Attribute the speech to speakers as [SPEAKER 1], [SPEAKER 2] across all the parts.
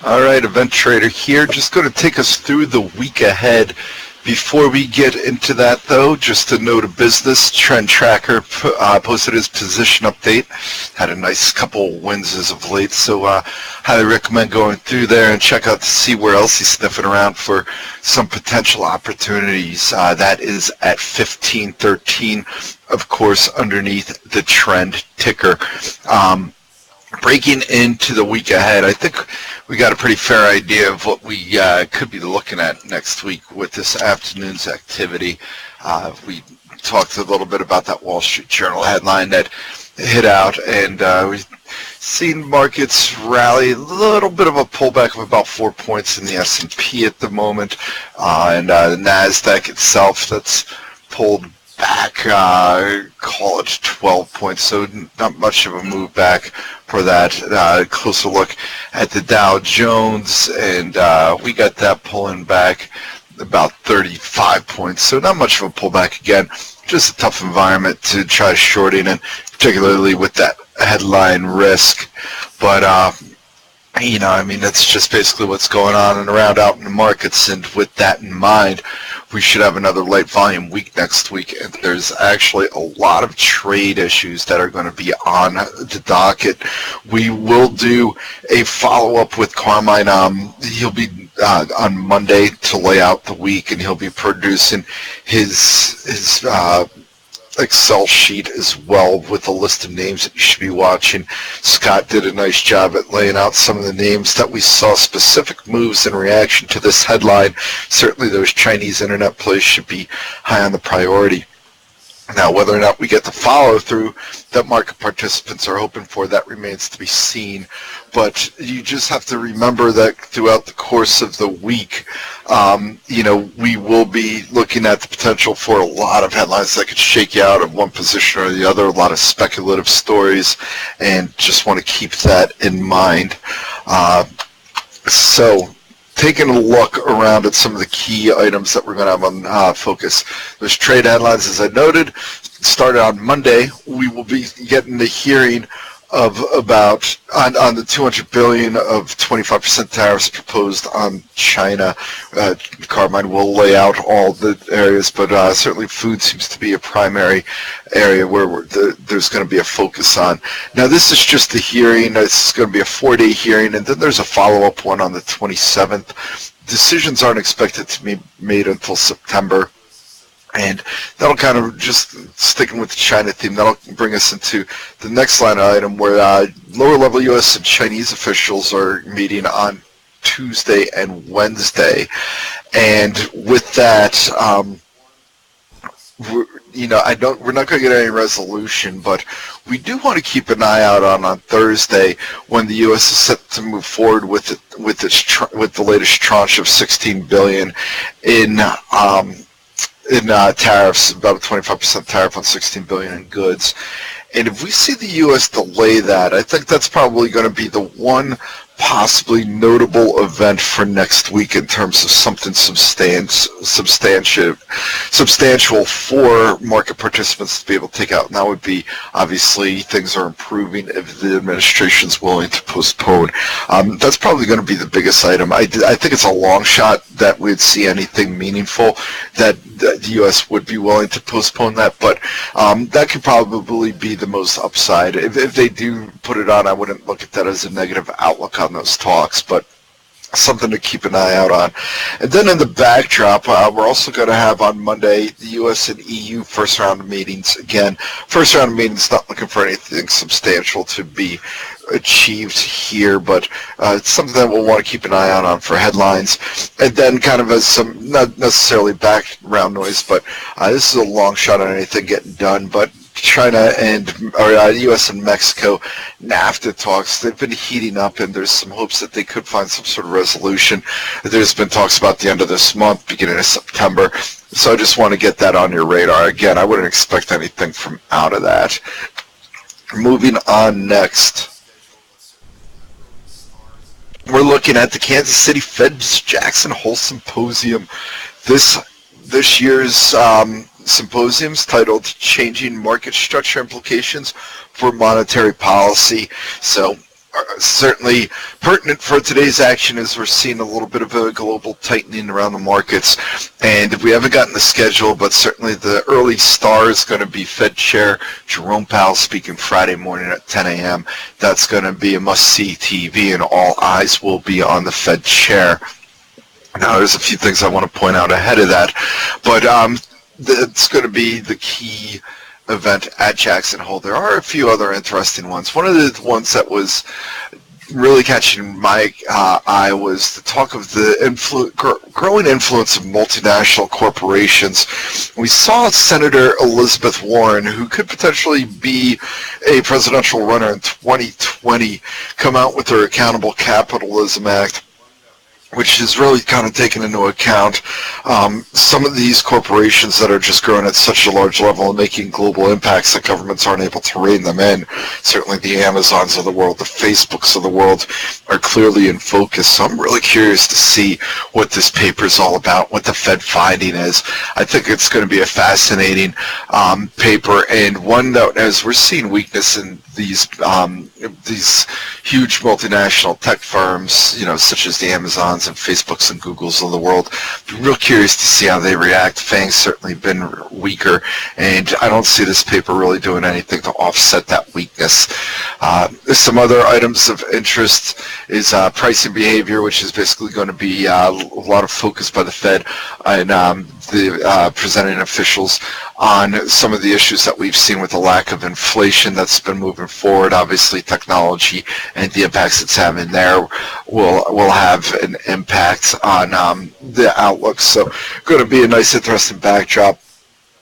[SPEAKER 1] All right, Event Trader here. Just going to take us through the week ahead. Before we get into that, though, just a note of business. Trend Tracker posted his position update. Had a nice couple wins as of late, so highly recommend going through there and check out to see where else he's sniffing around for some potential opportunities. That is at 1513, of course, underneath the trend ticker. Breaking into the week ahead, I think we got a pretty fair idea of what we could be looking at next week with this afternoon's activity. We talked a little bit about that Wall Street Journal headline that hit out, and we've seen markets rally a little bit of a pullback of about 4 points in the S&P at the moment, and the NASDAQ itself that's pulled back, call it 12 points, so not much of a move back for that. Closer look at the Dow Jones, and we got that pulling back about 35 points, so not much of a pullback again. Just a tough environment to try shorting, and particularly with that headline risk. But that's just basically what's going on and around out in the markets, and with that in mind, we should have another light volume week next week, and there's actually a lot of trade issues that are going to be on the docket. We will do a follow-up with Carmine. He'll be on Monday to lay out the week, and he'll be producing his Excel sheet as well with a list of names that you should be watching. Scott did a nice job at laying out some of the names that we saw specific moves in reaction to this headline. Certainly those Chinese internet plays should be high on the priority. Now, whether or not we get the follow-through that market participants are hoping for, that remains to be seen. But you just have to remember that throughout the course of the week, we will be looking at the potential for a lot of headlines that could shake you out of one position or the other, a lot of speculative stories, and just want to keep that in mind. Taking a look around at some of the key items that we're going to have on focus. There's trade headlines, as I noted. Started on Monday. We will be getting the hearing of about on the 200 billion of 25% tariffs proposed on China. Carmine will lay out all the areas, but certainly food seems to be a primary area where there's going to be a focus on. Now, this is just the hearing. This is going to be a 4-day hearing, and then there's a follow-up one on the 27th. Decisions aren't expected to be made until September. And that'll kind of, just sticking with the China theme, that'll bring us into the next line item where lower-level U.S. and Chinese officials are meeting on Tuesday and Wednesday. And with that, we're not going to get any resolution, but we do want to keep an eye out on Thursday when the U.S. is set to move forward with the latest tranche of $16 billion in tariffs, about a 25% tariff on $16 billion in goods. And if we see the U.S. delay that, I think that's probably going to be the one possibly notable event for next week in terms of something substantial for market participants to be able to take out. And that would be, obviously, things are improving if the administration's willing to postpone. That's probably going to be the biggest item. I think it's a long shot that we'd see anything meaningful that the U.S. would be willing to postpone that, but that could probably be the most upside. If they do put it on, I wouldn't look at that as a negative outlook on those talks, but something to keep an eye out on. And then in the backdrop, we're also going to have on Monday the U.S. and EU first round of meetings. Again, first round of meetings, not looking for anything substantial to be achieved here, but it's something that we'll want to keep an eye out on for headlines. And then kind of as some, not necessarily background noise, but this is a long shot on anything getting done, but China and U.S. and Mexico NAFTA talks, they've been heating up, and there's some hopes that they could find some sort of resolution. There's been talks about the end of this month, beginning of September, so I just want to get that on your radar. Again, I wouldn't expect anything from out of that. Moving on next, we're looking at the Kansas City Fed's Jackson Hole Symposium. This year's symposium's titled Changing Market Structure Implications for Monetary Policy. So certainly pertinent for today's action as we're seeing a little bit of a global tightening around the markets. And we haven't gotten the schedule, but certainly the early star is going to be Fed Chair Jerome Powell speaking Friday morning at 10 a.m. That's going to be a must-see TV, and all eyes will be on the Fed Chair. Now, there's a few things I want to point out ahead of that, but it's going to be the key event at Jackson Hole. There are a few other interesting ones. One of the ones that was really catching my eye was the talk of the growing influence of multinational corporations. We saw Senator Elizabeth Warren, who could potentially be a presidential runner in 2020, come out with her Accountable Capitalism Act, which is really kind of taken into account some of these corporations that are just growing at such a large level and making global impacts that governments aren't able to rein them in. Certainly the Amazons of the world, the Facebooks of the world are clearly in focus. So I'm really curious to see what this paper is all about, what the Fed finding is. I think it's going to be a fascinating paper, and one that, as we're seeing weakness in these huge multinational tech firms, you know, such as the Amazons and Facebooks and Googles of the world. I'm real curious to see how they react. FANG's certainly been weaker, and I don't see this paper really doing anything to offset that weakness. Some other items of interest is pricing behavior, which is basically going to be a lot of focus by the Fed and the presenting officials on some of the issues that we've seen with the lack of inflation that's been moving forward. Obviously, technology and the impacts it's having there will have an impact on the outlook. So, going to be a nice, interesting backdrop.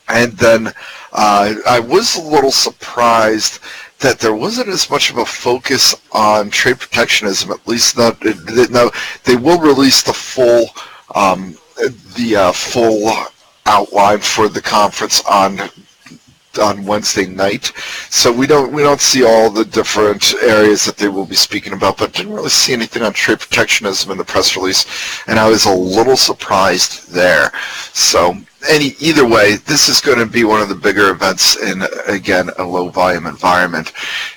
[SPEAKER 1] And then I was a little surprised that there wasn't as much of a focus on trade protectionism. At least not. Now they will release the full full outline for the conference on Wednesday night, so we don't see all the different areas that they will be speaking about, but didn't really see anything on trade protectionism in the press release, and I was a little surprised there. So either way, this is going to be one of the bigger events in, again, a low volume environment.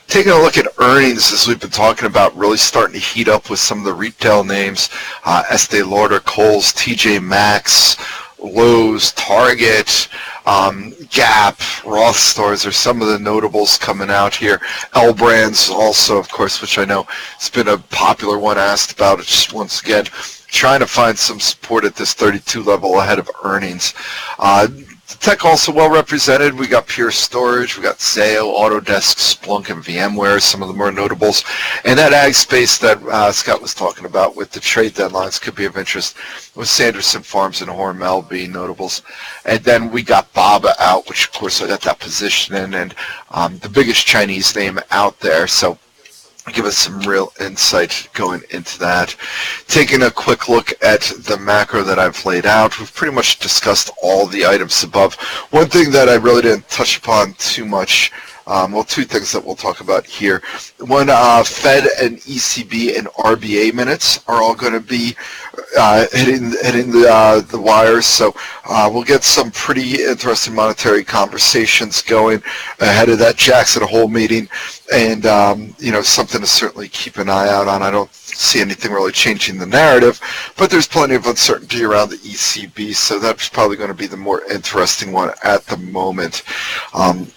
[SPEAKER 1] Taking a look at earnings, as we've been talking about, really starting to heat up with some of the retail names, Estee Lauder, Kohl's, TJ Maxx, Lowe's, Target, Gap, Roth stores are some of the notables coming out here. L Brands also, of course, which I know has been a popular one asked about. It's just once again trying to find some support at this 32 level ahead of earnings. Tech also well represented. We got Pure Storage, we got Zayo, Autodesk, Splunk, and VMware, some of the more notables. And that ag space that Scott was talking about with the trade deadlines could be of interest, with Sanderson Farms and Hormel being notables. And then we got Baba out, which of course I got that position in, and the biggest Chinese name out there. So give us some real insight going into that. Taking a quick look at the macro that I've laid out, we've pretty much discussed all the items above. One thing that I really didn't touch upon too much, well, two things that we'll talk about here. One, Fed and ECB and RBA minutes are all going to be hitting the wires, so we'll get some pretty interesting monetary conversations going ahead of that Jackson Hole meeting, and you know, something to certainly keep an eye out on. I don't see anything really changing the narrative, but there's plenty of uncertainty around the ECB, so that's probably going to be the more interesting one at the moment.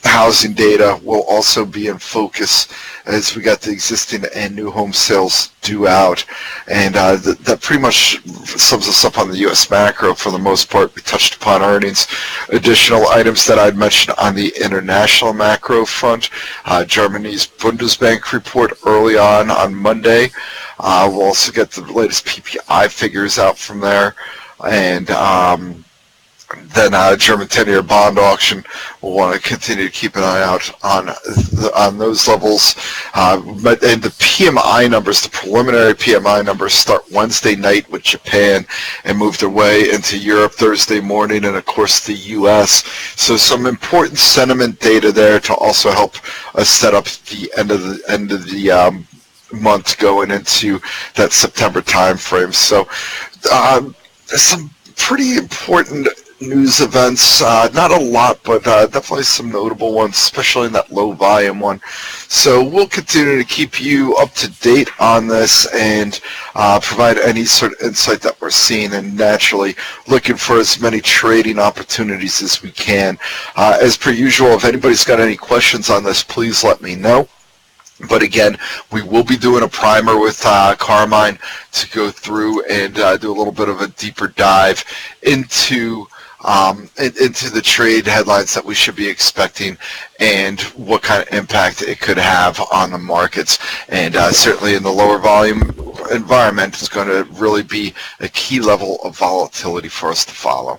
[SPEAKER 1] Housing data will also be in focus as we got the existing and new home sales due out, and that pretty much sums us up on the U.S. macro for the most part. We touched upon earnings. Additional items that I'd mentioned on the international macro front, Germany's Bundesbank report early on Monday. We'll also get the latest PPI figures out from there, and then German 10-year bond auction. We'll want to continue to keep an eye out on those levels. And the PMI numbers, the preliminary PMI numbers, start Wednesday night with Japan and move their way into Europe Thursday morning, and of course the U.S. So some important sentiment data there to also help us set up the end of the month going into that September time frame. So some pretty important news events. Not a lot, but definitely some notable ones, especially in that low volume one. So we'll continue to keep you up to date on this and provide any sort of insight that we're seeing, and naturally looking for as many trading opportunities as we can. As per usual, if anybody's got any questions on this, please let me know. But again, we will be doing a primer with Carmine to go through and do a little bit of a deeper dive into the trade headlines that we should be expecting and what kind of impact it could have on the markets. And certainly in the lower volume environment, it's going to really be a key level of volatility for us to follow.